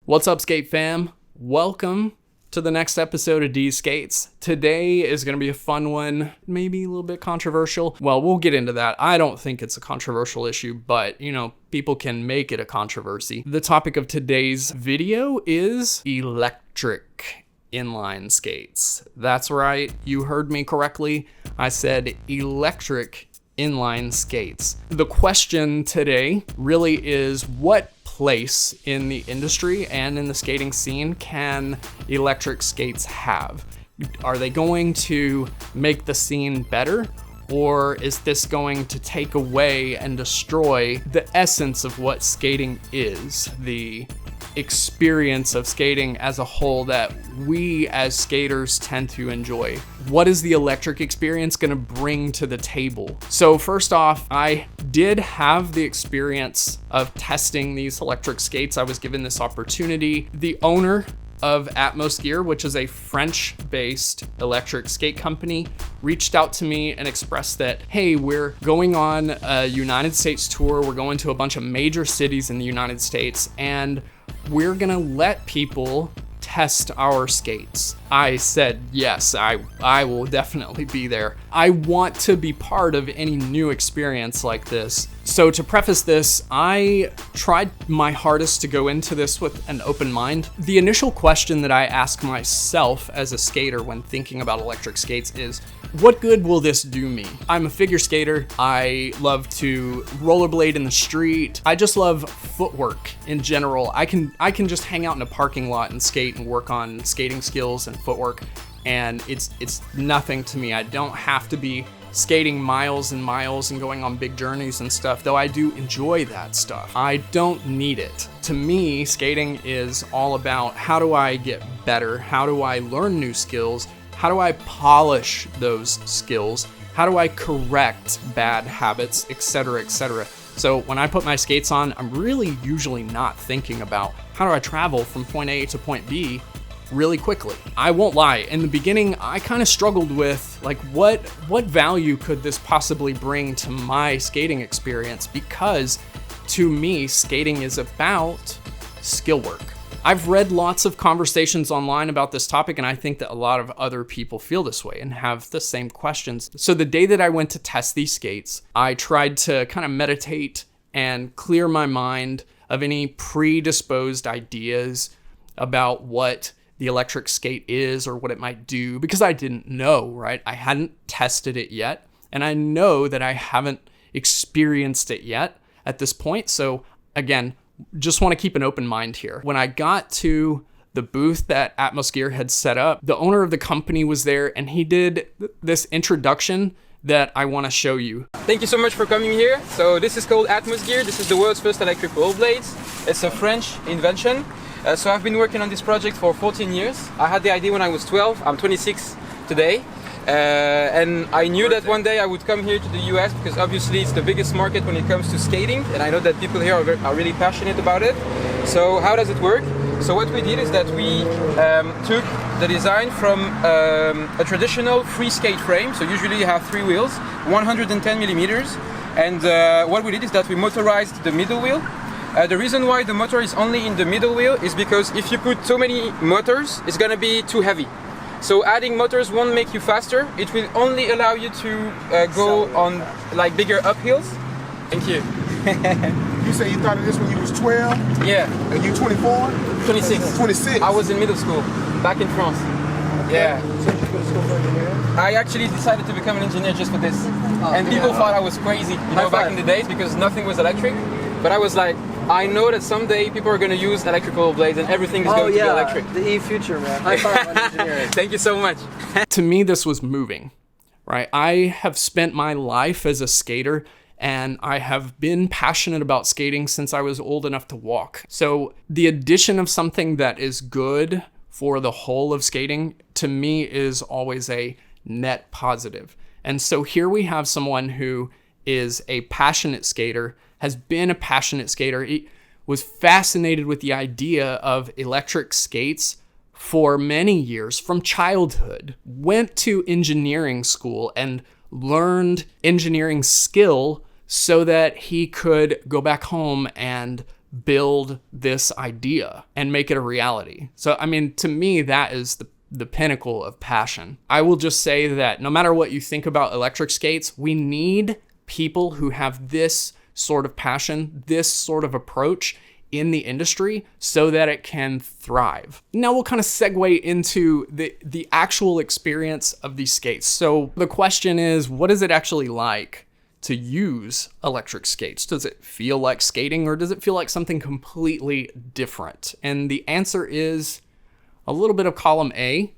What's up, skate fam? Welcome to the next episode of Deez Skates. Today is going to be a fun one, maybe a little bit controversial. Well, we'll get into that. I don't think it's a controversial issue, but people can make it a controversy. The topic of today's video is electric inline skates. That's right, you heard me correctly. I said electric inline skates. The question today really is, what place in the industry and in the skating scene can electric skates have? Are they going to make the scene better, or is this going to take away and destroy the essence of what skating is, the experience of skating as a whole that we as skaters tend to enjoy? What is the electric experience going to bring to the table? So first off, I did have the experience of testing these electric skates. I was given this opportunity. The owner of AtmosGear, which is a French-based electric skate company, reached out to me and expressed that, hey, we're going on a United States tour. We're going to a bunch of major cities in the United States, and we're gonna let people test our skates. I said, yes, I will definitely be there. I want to be part of any new experience like this. So to preface this, I tried my hardest to go into this with an open mind. The initial question that I ask myself as a skater when thinking about electric skates is, what good will this do me? I'm a figure skater. I love to rollerblade in the street. I just love footwork in general. I can just hang out in a parking lot and skate and work on skating skills and footwork, and it's nothing to me. I don't have to be skating miles and miles and going on big journeys and stuff, though I do enjoy that stuff. I don't need it. To me, skating is all about, how do I get better? How do I learn new skills? How do I polish those skills? How do I correct bad habits, etc., etc.? So when I put my skates on, I'm really usually not thinking about, how do I travel from point A to point B really quickly? I won't lie, in the beginning, I kind of struggled with, like, what value could this possibly bring to my skating experience? Because to me, skating is about skill work. I've read lots of conversations online about this topic, and I think that a lot of other people feel this way and have the same questions. So the day that I went to test these skates, I tried to kind of meditate and clear my mind of any predisposed ideas about what the electric skate is or what it might do, because I didn't know, right? I hadn't tested it yet, and I know that I haven't experienced it yet at this point. So again, just want to keep an open mind here. When I got to the booth that AtmosGear had set up, the owner of the company was there, and he did this introduction that I want to show you. Thank you so much for coming here. So this is called AtmosGear. This is the world's first electric rollerblades. It's a French invention. So I've been working on this project for 14 years. I had the idea when I was 12. I'm 26 today. And I knew that one day I would come here to the US, because obviously it's the biggest market when it comes to skating, and I know that people here are really passionate about it. So how does it work? So what we did is that we took the design from a traditional free skate frame. So usually you have 3 wheels, 110 millimeters. And what we did is that we motorized the middle wheel. The reason why the motor is only in the middle wheel is because if you put too many motors, it's gonna be too heavy. So adding motors won't make you faster. It will only allow you to go on like bigger uphills. Thank you. You say you thought of this when you was 12? Yeah. And you 24? 26. 26. I was in middle school, back in France. Yeah. So you go to school for engineering? I actually decided to become an engineer just for this. And people thought I was crazy, back in the days, because nothing was electric. But I was like, I know that someday people are going to use electrical blades and everything is going to be electric. The E-future, man. High five on engineering. Thank you so much. To me, this was moving, right? I have spent my life as a skater, and I have been passionate about skating since I was old enough to walk. So the addition of something that is good for the whole of skating, to me, is always a net positive. And so here we have someone who is a passionate skater, has been a passionate skater. He was fascinated with the idea of electric skates for many years, from childhood, went to engineering school and learned engineering skill so that he could go back home and build this idea and make it a reality. So, I mean, to me, that is the pinnacle of passion. I will just say that no matter what you think about electric skates, we need people who have this sort of passion, this sort of approach in the industry so that it can thrive. Now we'll kind of segue into the actual experience of these skates. So the question is, what is it actually like to use electric skates? Does it feel like skating, or does it feel like something completely different? And the answer is a little bit of column A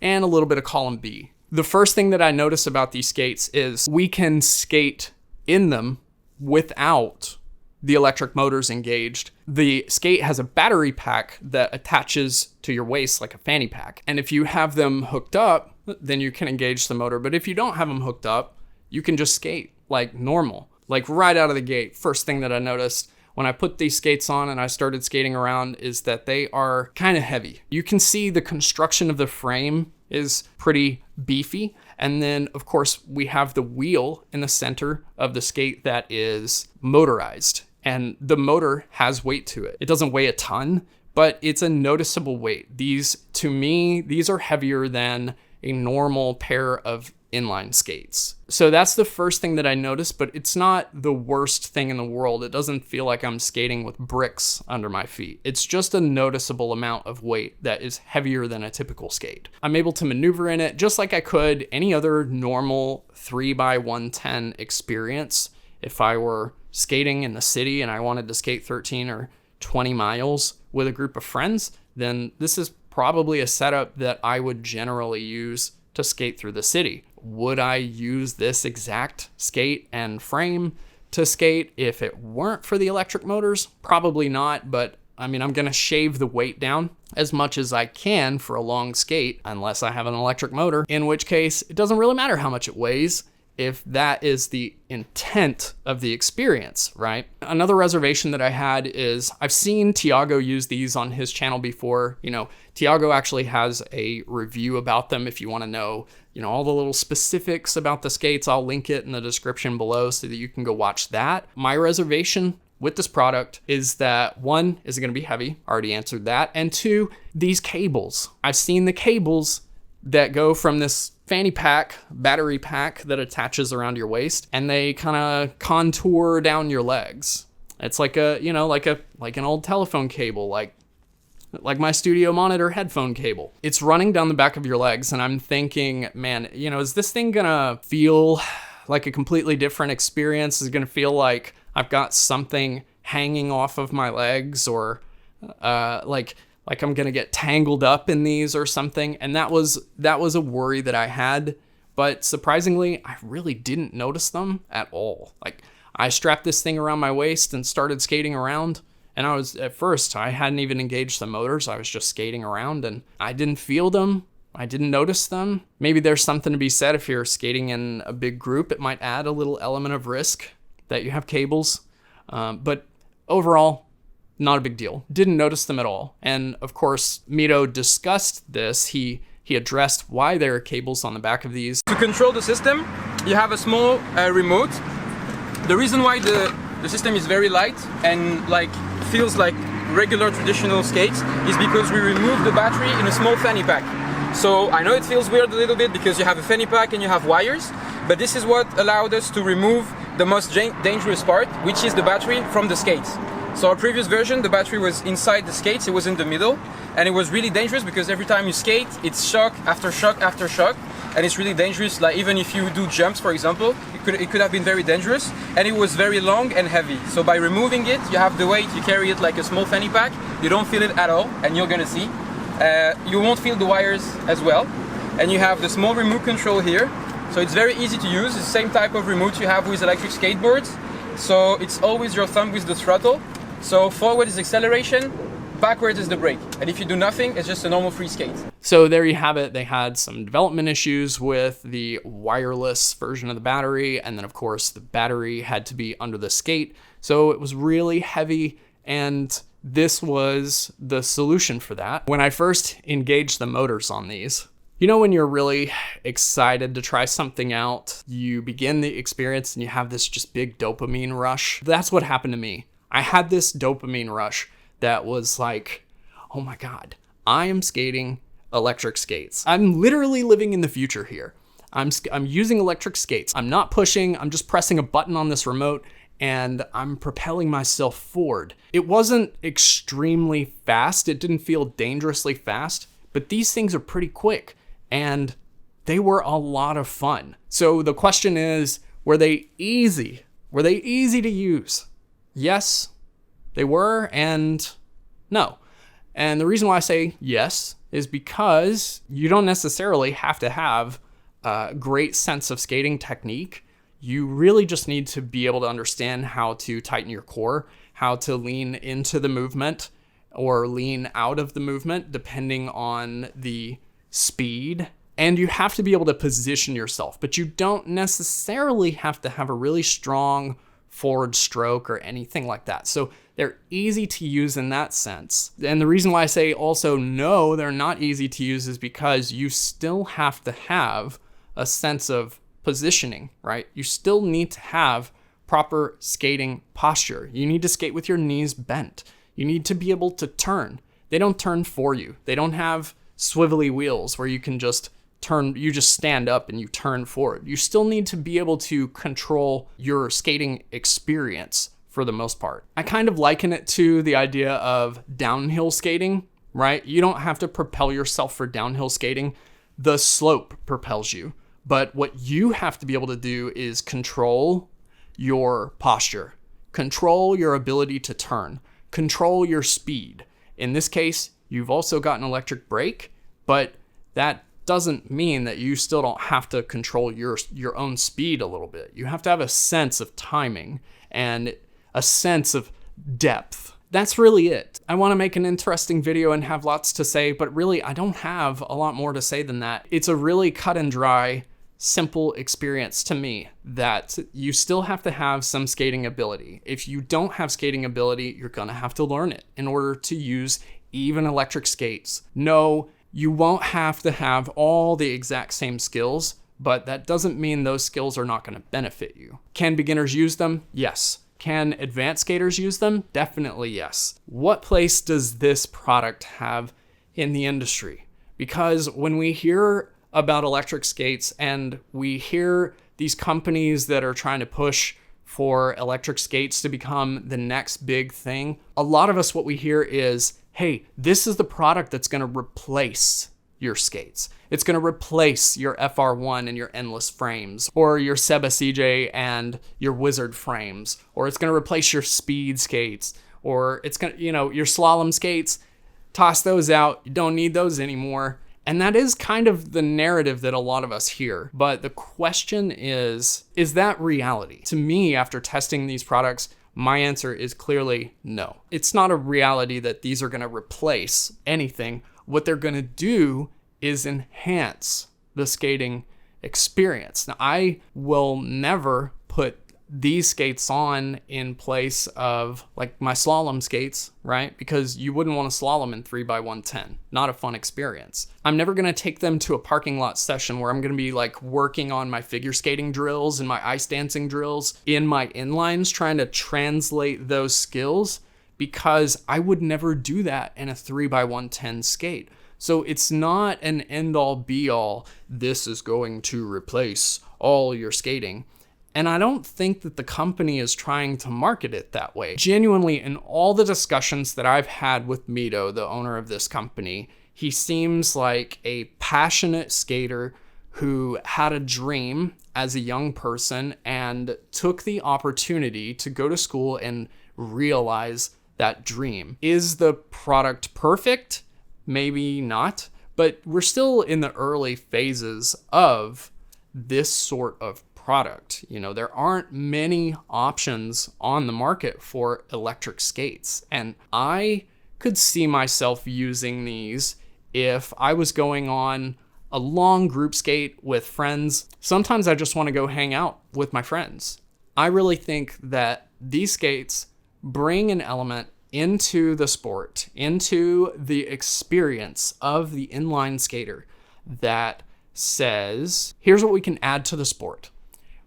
and a little bit of column B. The first thing that I notice about these skates is we can skate in them without the electric motors engaged. The skate has a battery pack that attaches to your waist like a fanny pack. And if you have them hooked up, then you can engage the motor. But if you don't have them hooked up, you can just skate like normal, like right out of the gate. First thing that I noticed when I put these skates on and I started skating around is that they are kind of heavy. You can see the construction of the frame is pretty beefy. And then, of course, we have the wheel in the center of the skate that is motorized. And the motor has weight to it. It doesn't weigh a ton, but it's a noticeable weight. These, to me, these are heavier than a normal pair of inline skates. So that's the first thing that I noticed, but it's not the worst thing in the world. It doesn't feel like I'm skating with bricks under my feet. It's just a noticeable amount of weight that is heavier than a typical skate. I'm able to maneuver in it just like I could any other normal 3x110 experience. If I were skating in the city and I wanted to skate 13 or 20 miles with a group of friends, then this is probably a setup that I would generally use to skate through the city. Would I use this exact skate and frame to skate if it weren't for the electric motors? Probably not, but I mean, I'm gonna shave the weight down as much as I can for a long skate, unless I have an electric motor, in which case it doesn't really matter how much it weighs if that is the intent of the experience, right? Another reservation that I had is I've seen Tiago use these on his channel before. You know, Tiago actually has a review about them if you want to know, you know, all the little specifics about the skates. I'll link it in the description below so that you can go watch that. My reservation with this product is that, one, is it going to be heavy? Already answered that. And two, these cables. I've seen the cables that go from this fanny pack, battery pack that attaches around your waist, and they kind of contour down your legs. It's like a, you know, like an old telephone cable, like my studio monitor headphone cable. It's running down the back of your legs, and I'm thinking, man, you know, is this thing gonna feel like a completely different experience? Is it gonna feel like I've got something hanging off of my legs, or like I'm gonna get tangled up in these or something? And that was a worry that I had, but surprisingly, I really didn't notice them at all. Like, I strapped this thing around my waist and started skating around, and at first, I hadn't even engaged the motors. I was just skating around, and I didn't feel them. I didn't notice them. Maybe there's something to be said if you're skating in a big group. It might add a little element of risk that you have cables, but overall, not a big deal. Didn't notice them at all. And of course, Mito discussed this. He addressed why there are cables on the back of these. To control the system, you have a small remote. The reason why the system is very light and like feels like regular traditional skates is because we removed the battery in a small fanny pack. So I know it feels weird a little bit because you have a fanny pack and you have wires, but this is what allowed us to remove the most dangerous part, which is the battery from the skates. So our previous version, the battery was inside the skates, it was in the middle, and it was really dangerous because every time you skate, it's shock after shock after shock, and it's really dangerous. Like, even if you do jumps, for example, it could have been very dangerous, and it was very long and heavy. So by removing it, you have the weight, you carry it like a small fanny pack, you don't feel it at all, and you're gonna see. You won't feel the wires as well, and you have the small remote control here, so it's very easy to use. It's the same type of remote you have with electric skateboards, so it's always your thumb with the throttle. So forward is acceleration, backwards is the brake. And if you do nothing, it's just a normal free skate. So there you have it. They had some development issues with the wireless version of the battery. And then of course the battery had to be under the skate. So it was really heavy, and this was the solution for that. When I first engaged the motors on these, you know, when you're really excited to try something out, you begin the experience and you have this just big dopamine rush. That's what happened to me. I had this dopamine rush that was like, oh my God, I am skating electric skates. I'm literally living in the future here. I'm using electric skates. I'm not pushing, I'm just pressing a button on this remote and I'm propelling myself forward. It wasn't extremely fast. It didn't feel dangerously fast, but these things are pretty quick and they were a lot of fun. So the question is, were they easy? Were they easy to use? Yes, they were, and no. And the reason why I say yes is because you don't necessarily have to have a great sense of skating technique. You really just need to be able to understand how to tighten your core, how to lean into the movement or lean out of the movement depending on the speed. And you have to be able to position yourself, but you don't necessarily have to have a really strong forward stroke or anything like that. So they're easy to use in that sense. And the reason why I say also no, they're not easy to use is because you still have to have a sense of positioning, right? You still need to have proper skating posture. You need to skate with your knees bent. You need to be able to turn. They don't turn for you. They don't have swivelly wheels where you can just turn, you just stand up and you turn forward. You still need to be able to control your skating experience for the most part. I kind of liken it to the idea of downhill skating, right? You don't have to propel yourself for downhill skating. The slope propels you. But what you have to be able to do is control your posture, control your ability to turn, control your speed. In this case, you've also got an electric brake, but that doesn't mean that you still don't have to control your own speed a little bit. You have to have a sense of timing and a sense of depth. That's really it. I want to make an interesting video and have lots to say, but really I don't have a lot more to say than that. It's a really cut and dry, simple experience to me that you still have to have some skating ability. If you don't have skating ability, you're gonna have to learn it in order to use even electric skates. No, you won't have to have all the exact same skills, but that doesn't mean those skills are not gonna benefit you. Can beginners use them? Yes. Can advanced skaters use them? Definitely yes. What place does this product have in the industry? Because when we hear about electric skates and we hear these companies that are trying to push for electric skates to become the next big thing, a lot of us, what we hear is, hey, this is the product that's going to replace your skates. It's going to replace your FR1 and your endless frames, or your Seba CJ and your Wizard frames, or it's going to replace your speed skates, or it's going to, your slalom skates. Toss those out. You don't need those anymore. And that is kind of the narrative that a lot of us hear. But the question is that reality? To me, after testing these products, my answer is clearly no. It's not a reality that these are going to replace anything. What they're going to do is enhance the skating experience. Now, I will never put these skates on in place of like my slalom skates, right? Because you wouldn't want to slalom in 3x110. Not a fun experience. I'm never going to take them to a parking lot session where I'm going to be like working on my figure skating drills and my ice dancing drills in my inlines, trying to translate those skills, because I would never do that in a 3x110 skate. So it's not an end all be all. This is going to replace all your skating. And I don't think that the company is trying to market it that way. Genuinely, in all the discussions that I've had with Mito, the owner of this company, he seems like a passionate skater who had a dream as a young person and took the opportunity to go to school and realize that dream. Is the product perfect? Maybe not, but we're still in the early phases of this sort of product. There aren't many options on the market for electric skates, and I could see myself using these if I was going on a long group skate with friends. Sometimes I just want to go hang out with my friends. I really think that these skates bring an element into the sport, into the experience of the inline skater that says, here's what we can add to the sport.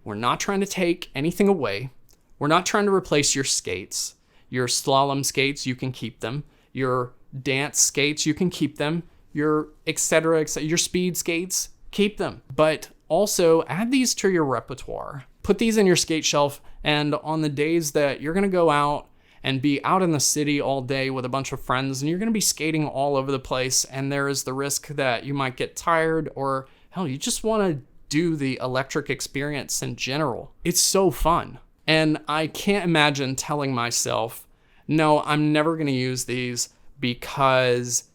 We're not trying to take anything away. We're not trying to replace your skates. Your slalom skates, you can keep them. Your dance skates, you can keep them. Your et cetera, your speed skates, keep them. But also add these to your repertoire. Put these in your skate shelf, and on the days that you're gonna go out and be out in the city all day with a bunch of friends, and you're gonna be skating all over the place, and there is the risk that you might get tired, or hell, you just wanna do the electric experience in general. It's so fun. And I can't imagine telling myself, no, I'm never gonna use these because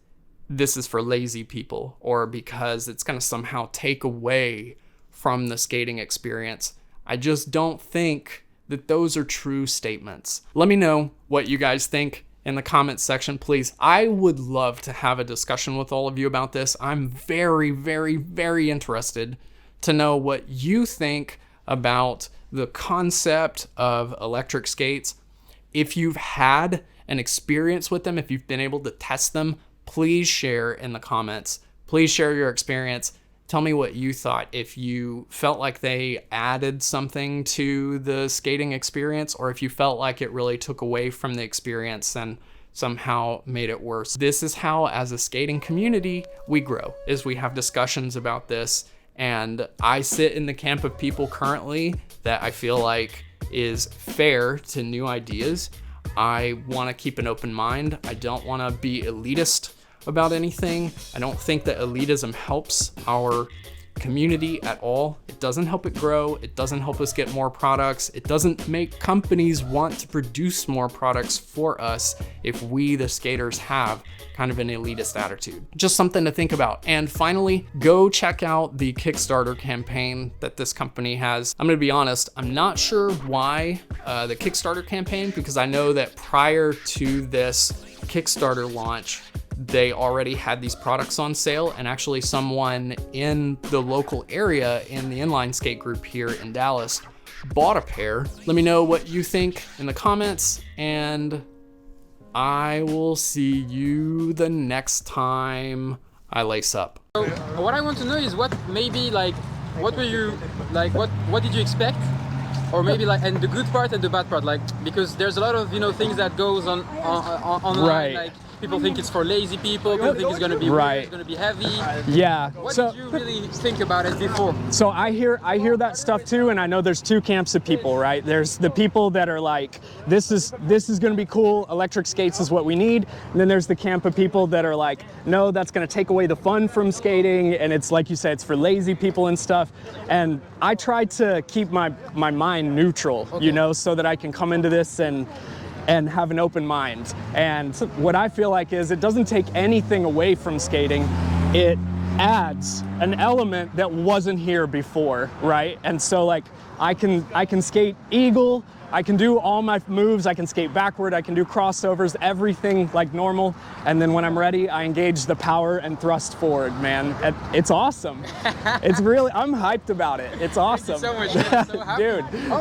this is for lazy people, or because it's gonna somehow take away from the skating experience. I just don't think that those are true statements. Let me know what you guys think in the comments section, please. I would love to have a discussion with all of you about this. I'm very, very, very interested to know what you think about the concept of electric skates. If you've had an experience with them, if you've been able to test them, please share in the comments. Please share your experience. Tell me what you thought, if you felt like they added something to the skating experience, or if you felt like it really took away from the experience and somehow made it worse. This is how, as a skating community, we grow, is we have discussions about this. And I sit in the camp of people currently that I feel like is fair to new ideas. I want to keep an open mind. I don't want to be elitist about anything. I don't think that elitism helps our community at all. It doesn't help it grow. It doesn't help us get more products. It doesn't make companies want to produce more products for us if we, the skaters, have kind of an elitist attitude. Just something to think about. And finally, go check out the Kickstarter campaign that this company has. I'm gonna be honest, I'm not sure why the Kickstarter campaign, because I know that prior to this Kickstarter launch, they already had these products on sale, and actually someone in the local area in the inline skate group here in Dallas bought a pair. Let me know what you think in the comments, and I will see you the next time I lace up. So what I want to know is what maybe like, what were you like, what did you expect? Or maybe like, and the good part and the bad part, like, because there's a lot of, you know, things that goes on online, Right. like people think it's for lazy people, people think it's gonna be Right. weird, it's gonna be heavy. Yeah. What So did you really think about it before? So I hear that stuff too, and I know there's two camps of people, right? There's the people that are like, this is going to be cool, electric skates is what we need. And then there's the camp of people that are like, no, that's going to take away the fun from skating, and it's like you said, it's for lazy people and stuff. And I try to keep my mind neutral, you know, so that I can come into this and have an open mind. And what I feel like is it doesn't take anything away from skating. It adds an element that wasn't here before, right? And so like I can skate eagle, I can do all my moves, I can skate backward, I can do crossovers, everything like normal. And then when I'm ready, I engage the power and thrust forward, man. It's awesome. It's really, I'm hyped about it. It's awesome. Thank you so much, man. So happy. Dude.